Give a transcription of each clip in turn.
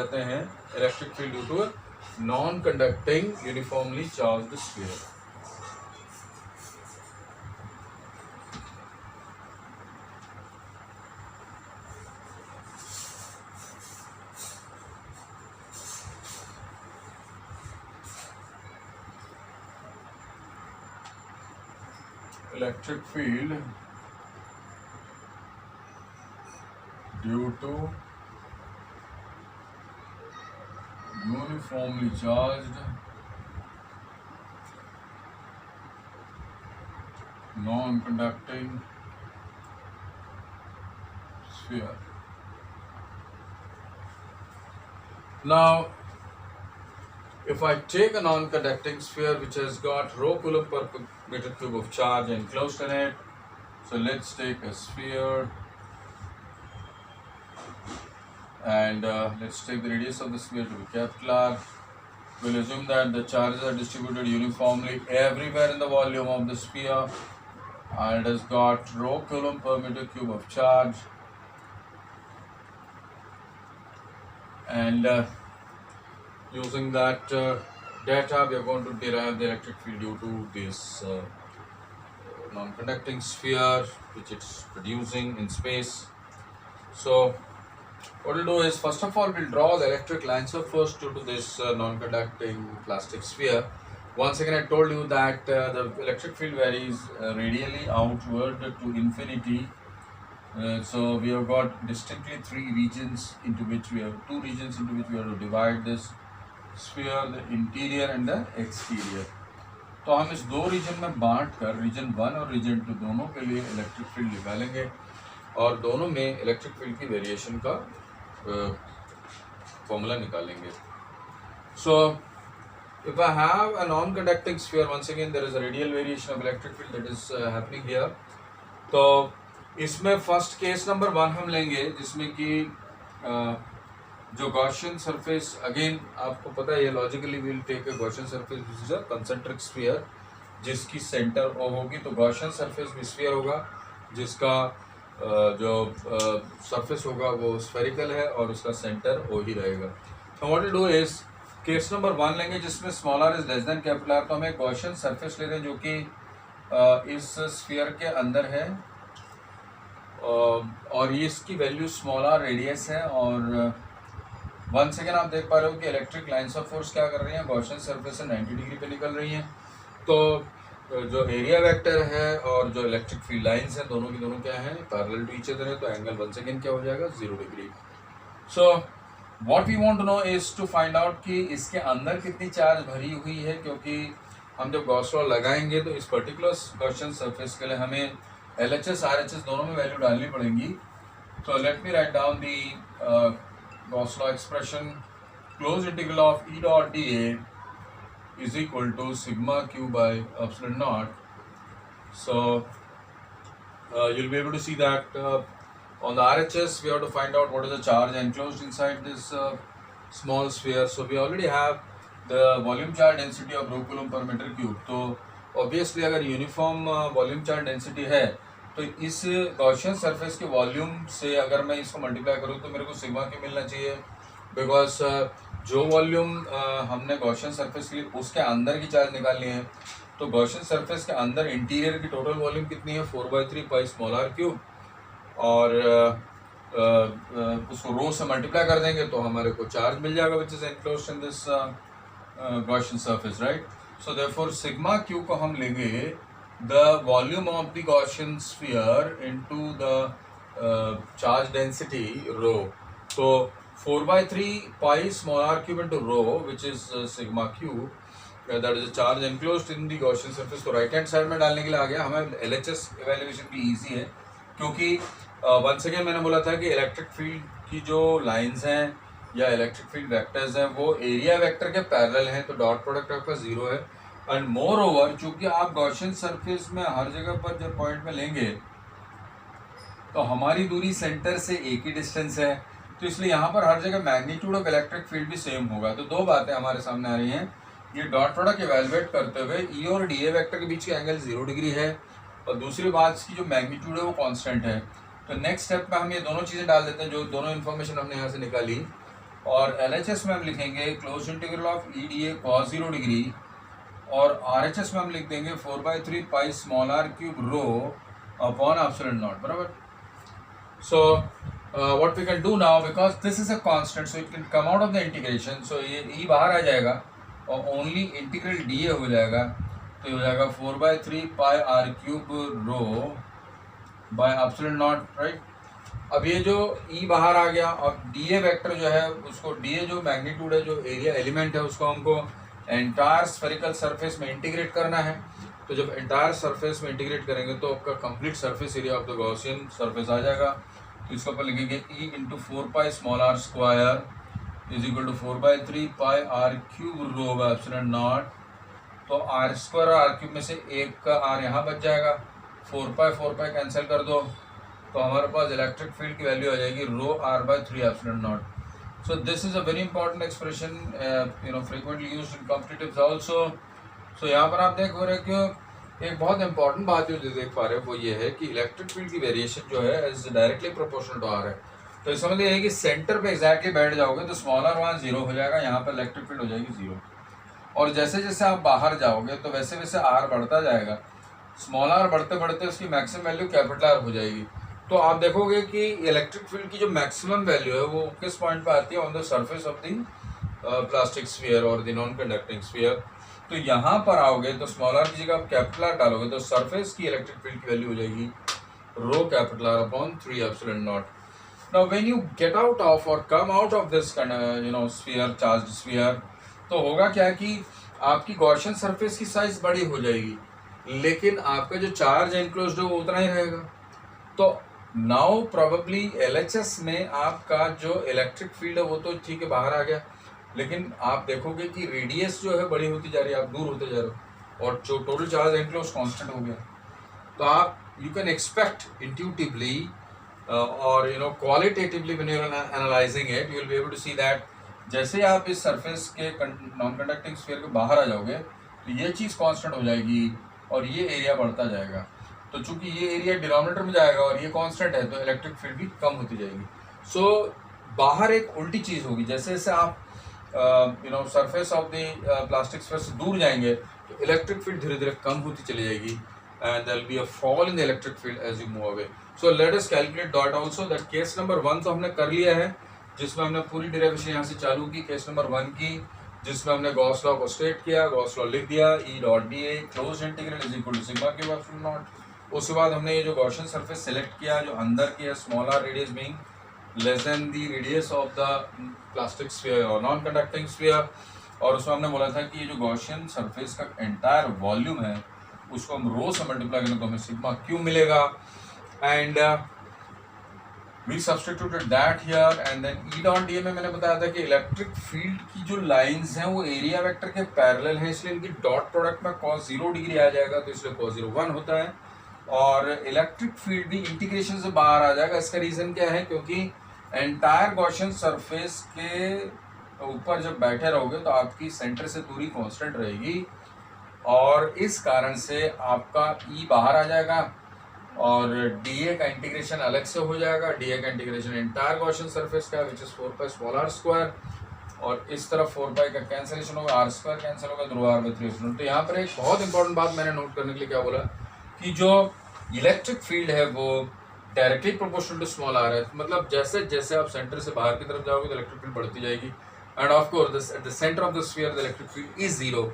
जाते हैं electric field due to non conducting uniformly charged sphere. Electric field due to uniformly charged non-conducting sphere. Now, if I take a non-conducting sphere which has got rho coulomb per meter cube of charge enclosed in it, so let's take a sphere and let's take the radius of the sphere to be capital R. We'll assume that the charges are distributed uniformly everywhere in the volume of the sphere, and it has got rho coulomb per meter cube of charge, and using that data we are going to derive the electric field due to this non-conducting sphere which it's producing in space. So what we'll do is, first of all, we'll draw the electric lines of force due to this non-conducting plastic sphere. Once again, I told you that the electric field varies radially outward to infinity. So we have got distinctly two regions into which we have to divide this sphere, the interior and the exterior. तो हम इस दो reason में बांट कर reason 1 और reason 2 दोनों के लिए इलेक्ट्रिक फील्ड निकालेंगे और दोनों में इलेक्ट्रिक फील्ड की वेरिएशन का फॉर्मूला निकालेंगे. So if I have a non-conducting sphere, once again there is a radial variation of electric field that is happening here. तो इसमें फर्स्ट केस नंबर 1 हम लेंगे जिसमें कि जो गॉसियन सरफेस, अगेन आपको पता है logically will take a Gaussian surface which is a concentric sphere जिसकी सेंटर ओ होगी, तो गॉसियन सरफेस भी स्फीयर होगा जिसका जो सरफेस होगा वो स्फेरिकल है और उसका सेंटर ओ ही रहेगा. तो what to do is case number 1 लेंगे जिसमें small R is less than capital R. तो हमें गॉसियन सरफेस लेते हैं जो कि इस स्फीयर के अंदर है और ये इसकी वैल्यू स्मॉल आर रेडियस है. और वंस अगेन आप देख पा रहे हो कि इलेक्ट्रिक लाइंस ऑफ फोर्स क्या कर रही हैं, गॉसियन सरफेस से 90 डिग्री पे निकल रही हैं. तो जो एरिया वेक्टर है और जो इलेक्ट्रिक फील्ड लाइंस हैं दोनों की दोनों क्या हैं, पैरेलल टू ईच अदर है. तो एंगल वंस अगेन क्या हो जाएगा, 0 degree. So what we want to know is to find out कि इसके अंदर कितनी चार्ज भरी हुई है, क्योंकि हम जब गॉस लॉ लगाएंगे तो इस पर्टिकुलर गॉसियन सरफेस के लिए हमें LHS RHS दोनों में वैल्यू डालनी पड़ेगी. So let me write down the Gauss law expression. Closed integral of E dot dA is equal to sigma q by epsilon naught. So you'll be able to see that on the RHS we have to find out what is the charge enclosed inside this small sphere. So we already have the volume charge density of rho coulomb per meter cube. तो obviously अगर uniform volume charge density है तो इस Gaussian surface के volume से अगर मैं इसको मल्टीप्लाई करूँ तो मेरे को सिग्मा क्यू मिलना चाहिए, बिकॉज जो वॉल्यूम हमने गॉसियन सरफेस के लिए उसके अंदर की चार्ज निकालनी है. तो गॉसियन सरफेस के अंदर इंटीरियर की टोटल वॉल्यूम कितनी है, 4/3 पाई स्मॉल आर क्यूब, और उसको रो से मल्टीप्लाई कर देंगे तो हमारे को चार्ज मिल जाएगा which is enclosed in this Gaussian surface, right. So therefore sigma q को हम लेंगे the volume of the Gaussian sphere into the charge density rho. So 4/3 pi small r cube into rho which is sigma q, that is the charge enclosed in the Gaussian surface. तो right hand side में डालने के लिए आ गया. हमें LHS evaluation भी easy है क्योंकि once again मैंने बोला था कि इलेक्ट्रिक फील्ड की जो लाइंस हैं या इलेक्ट्रिक फील्ड वेक्टर्स हैं वो एरिया वेक्टर के पैरेलल हैं, तो डॉट प्रोडक्ट आपका 0 है. एंड मोर ओवर चूँकि आप गॉसियन सरफेस में हर जगह पर जब पॉइंट में लेंगे तो हमारी दूरी सेंटर से एक ही डिस्टेंस है, तो इसलिए यहाँ पर हर जगह मैग्नीट्यूड ऑफ इलेक्ट्रिक फील्ड भी सेम होगा. तो दो बातें हमारे सामने आ रही हैं. ये डॉट प्रोडक्ट इवेलुएट करते हुए ई और डी ए वेक्टर के बीच का एंगल 0 डिग्री है, और दूसरी बात इसकी जो मैग्नीट्यूड है वो कांस्टेंट है. तो नेक्स्ट स्टेप में हम ये दोनों चीज़ें डाल देते हैं, जो दोनों इन्फॉर्मेशन हमने यहाँ से निकाली. और LHS में हम लिखेंगे close integral of EDA cos 0 degree, और RHS में हम लिख देंगे 4/3 पाई small r cube rho upon epsilon not, बराबर. So what we can do now, because this is a constant, so it can come out of the integration. So ये e बाहर आ जाएगा और only इंटीग्रल dA हो जाएगा, तो ये हो जाएगा 4/3 pi r cube rho by epsilon naught, right. अब ये जो e बाहर आ गया, अब dA वेक्टर जो है उसको, dA जो मैग्नीट्यूड है, जो एरिया एलिमेंट है, उसको हमको एंटायर स्फेरिकल सरफेस में इंटीग्रेट करना है. तो जब एंटायर सरफेस में इंटीग्रेट करेंगे तो आपका complete surface area of the Gaussian surface आ जाएगा. तो इसके ऊपर लिखेंगे E into 4 pi small r square is equal to 4/3 pi r cube rho by epsilon naught. तो r स्क्वायर और r क्यूब में से एक का r यहाँ बच जाएगा, 4 पाई कैंसिल कर दो, तो हमारे पास इलेक्ट्रिक फील्ड की वैल्यू आ जाएगी रो r/3 epsilon not. So this is a very important expression, frequently used in competitives also. So यहाँ पर आप देख रहे हो कि एक बहुत इंपॉर्टेंट बात जो देख पा रहे हो वो ये है कि इलेक्ट्रिक फील्ड की वेरिएशन जो है is directly proportional to r है. तो इसका मतलब ये है कि सेंटर पे एग्जैक्टली बैठ जाओगे तो स्मॉल r वहाँ 0 हो जाएगा, यहाँ पर इलेक्ट्रिक फील्ड हो जाएगी 0. और जैसे जैसे आप बाहर जाओगे तो वैसे वैसे r बढ़ता जाएगा, स्मॉल r बढ़ते बढ़ते उसकी मैक्सिमम वैल्यू कैपिटल R हो जाएगी. तो आप देखोगे कि इलेक्ट्रिक फील्ड की जो मैक्सिमम वैल्यू है वो किस पॉइंट पे आती है, on the surface of the plastic sphere और द नॉन कंडक्टिंग स्फीयर. तो यहाँ पर आओगे तो स्मॉल r की जगह आप कैपिटल R डालोगे तो सरफेस की इलेक्ट्रिक फील्ड की वैल्यू हो जाएगी rho capital R upon 3 epsilon naught. Now when you get out of और come out of this sphere, charged sphere, तो होगा क्या कि आपकी गॉसियन सरफेस की साइज बड़ी हो जाएगी, लेकिन आपका जो चार्ज एनक्लोज्ड है वो उतना ही रहेगा. तो नाउ प्रोबेबली LHS में आपका जो इलेक्ट्रिक फील्ड है वो तो ठीक है बाहर आ गया, लेकिन आप देखोगे कि रेडियस जो है बड़ी होती जा रही है, आप दूर होते जा रहे हो, और जो टोटल चार्ज एनक्लोज कांस्टेंट हो गया. तो आप यू कैन एक्सपेक्ट इंट्यूटिवली और qualitatively when you are analysing it, you will be able to see that जैसे आप इस सरफेस के नॉन कंडक्टिंग स्फीयर के बाहर आ जाओगे तो ये चीज़ कांस्टेंट हो जाएगी और ये एरिया बढ़ता जाएगा. तो चूंकि ये एरिया डिनोमिनेटर में जाएगा और ये कांस्टेंट है तो इलेक्ट्रिक फील्ड भी कम होती जाएगी. सो बाहर एक उल्टी चीज़ होगी, जैसे जैसे आप surface of the plastic sphere से दूर जाएंगे तो इलेक्ट्रिक फील्ड धीरे धीरे कम होती चली जाएगी and there will be a fall in the electric field as you move away. So let us calculate dot also that case number 1 तो हमने कर लिया है, जिसमें हमने पूरी डेरिवेशन यहाँ से चालू की केस नंबर 1 की, जिसमें हमने गॉस लॉ को स्टेट किया, गॉस लॉ लिख दिया, E dot dA close integral is equal to sigma cube epsilon naught. उसके बाद हमने ये जो गॉसियन सरफेस सेलेक्ट किया जो अंदर की है, small r radius being less than the radius of the plastic sphere और नॉन कंडक्टिंग स्फीयर, और उसमें हमने बोला था कि ये जो गॉसियन सरफेस का एंटायर वॉल्यूम है उसको हम रो से मल्टीप्लाई करें तो हमें सिग्मा क्यू मिलेगा. And we substituted that here and then E dot dA में मैंने बताया था कि इलेक्ट्रिक फील्ड की जो लाइंस हैं वो एरिया वेक्टर के पैरेलल है, इसलिए इनकी डॉट प्रोडक्ट में cos 0 डिग्री आ जाएगा, तो इसलिए cos 0 1 होता है. और इलेक्ट्रिक फील्ड भी इंटीग्रेशन से बाहर आ जाएगा. इसका रीज़न क्या है, क्योंकि एंटायर गॉसियन सरफेस के ऊपर जब बैठे रहोगे तो आपकी सेंटर से दूरी कांस्टेंट रहेगी और इस कारण से आपका E बाहर आ जाएगा और dA का इंटीग्रेशन अलग से हो जाएगा. dA का इंटीग्रेशन एंटायर गॉसियन सरफेस का which is 4 pi small r square, और इस तरफ 4 पाई का कैंसिलेशन होगा, r स्क्वायर कैंसिल होगा, तो रो r/3. तो यहाँ पर एक बहुत इंपॉर्टेंट बात मैंने नोट करने के लिए क्या बोला कि जो इलेक्ट्रिक फील्ड है वो directly proportional to small r है. मतलब जैसे जैसे आप सेंटर से बाहर की तरफ जाओगे तो इलेक्ट्रिक फील्ड बढ़ती जाएगी, and of course at the centre of the sphere the electric field is 0.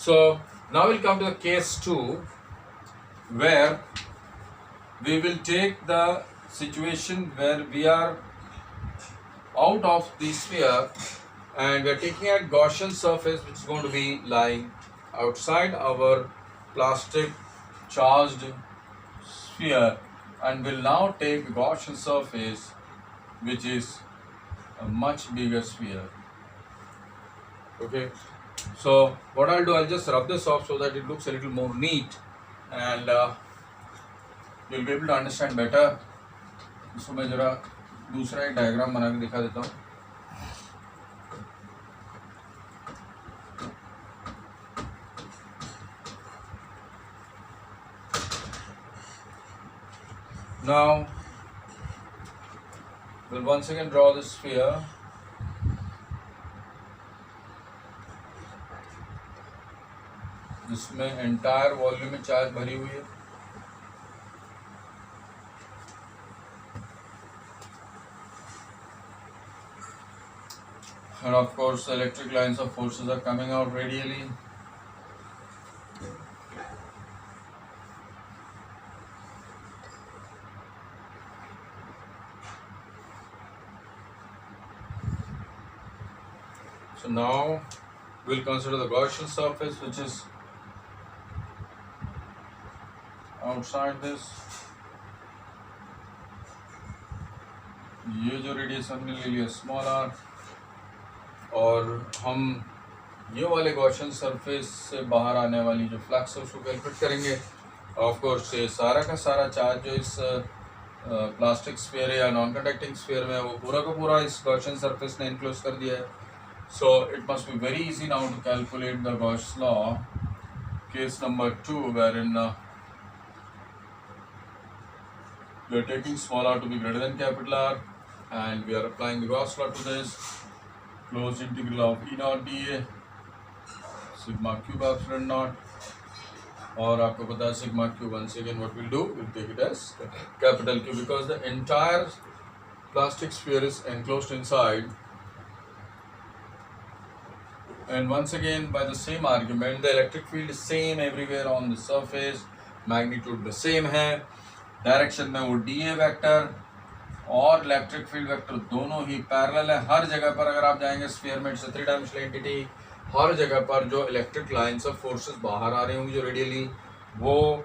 So now will come to the case 2 where we will take the situation where we are out of the sphere and we are taking a Gaussian surface which is going to be lying outside our plastic charged sphere, and will now take Gaussian surface which is a much bigger sphere. Okay, so what I'll do, I'll just rub this off so that it looks a little more neat and you'll be able to understand better. इसको मैं जरा दूसरा एक diagram बना के दिखा देता हूँ. Now we'll once again draw the sphere. जिसमें एंटायर वॉल्यूम में चार्ज भरी हुई है। And of course, electric lines of forces are coming out radially. So now we'll consider the Gaussian surface, which is outside this. ये जो radius हमने ले लिया स्मॉल आर, और हम ये वाले गॉसियन सरफेस से बाहर आने वाली जो फ्लक्स है उसको कैलकुलेट करेंगे। ऑफ कोर्स ये सारा का सारा चार्ज जो इस प्लास्टिक स्फीयर है या नॉन कंडक्टिंग स्फीयर में है वो पूरा का पूरा इस गॉसियन सरफेस ने इनक्लोज कर दिया है। So it must be very easy now to calculate the Gauss law, case number 2, wherein we are taking small r to be greater than capital R, and we are applying the Gauss law to this. Closed integral of E naught dA sigma cube epsilon naught, और आपको पता है sigma cube, once again what we'll do, we'll take it as capital Q because the entire plastic sphere is enclosed inside. And once again, by the same argument, the electric field is same everywhere on the surface, magnitude the same है, direction में वो dA vector और electric field vector दोनों ही parallel है। हर जगह पर अगर आप जाएंगे स्फीयर में, इट्स अ 3 डायमेंशनल एंटिटी, हर जगह पर जो इलेक्ट्रिक लाइंस ऑफ फोर्सेस बाहर आ रही होंगी जो रेडियली, वो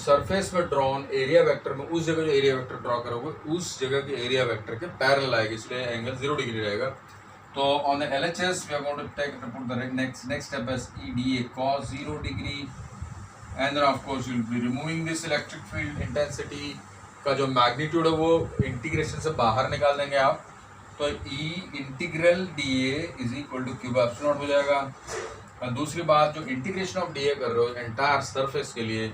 सरफेस में ड्रॉन एरिया वेक्टर में उस जगह जो एरिया वेक्टर ड्रॉ करोगे उस जगह के एरिया वेक्टर के पैरेलल आएगी, इसलिए एंगल 0 डिग्री रहेगा। तो on the LHS we are going to take put the next step as EDA cos 0 degree, and then of course you will be removing this electric field intensity का जो magnitude है वो integration से बाहर निकाल देंगे आप, तो E integral dA is equal to cube epsilon naught हो जाएगा। और दूसरी बात, जो इंटीग्रेशन ऑफ dA कर रहे हो एंटायर सरफेस के लिए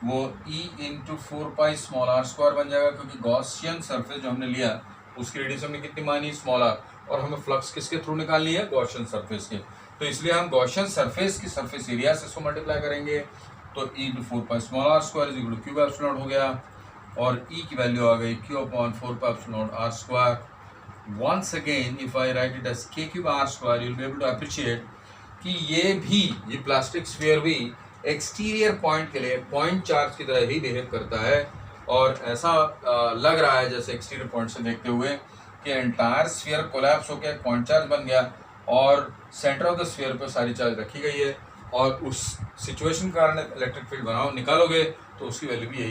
वो E into 4 pi small r square बन जाएगा, क्योंकि गॉसियन सरफेस जो हमने लिया उसकी रेडियस हमने कितनी मानी स्मॉल r, और हमें फ्लक्स किसके थ्रू निकालनी है गॉसियन सरफेस के, तो इसलिए हम गॉसियन सरफेस की सरफेस एरिया से इसको मल्टीप्लाई करेंगे, तो E into 4 pi small r square is equal to cube epsilon naught हो गया, और E की वैल्यू आ गई Q upon 4 pi epsilon naught r square. Once again if I write it as K cube r square, you will be able to appreciate कि ये plastic sphere भी exterior point के लिए पॉइंट चार्ज की तरह ही behave करता है, और ऐसा लग रहा है जैसे एक्सटीरियर पॉइंट से देखते हुए कि एंटायर स्फीयर कोलैप्स होकर पॉइंट चार्ज बन गया और सेंटर ऑफ द स्फीयर पर सारी चार्ज रखी गई है, और उस सिचुएशन के कारण इलेक्ट्रिक फील्ड बनाओ निकालोगे तो उसकी वैल्यू भी यही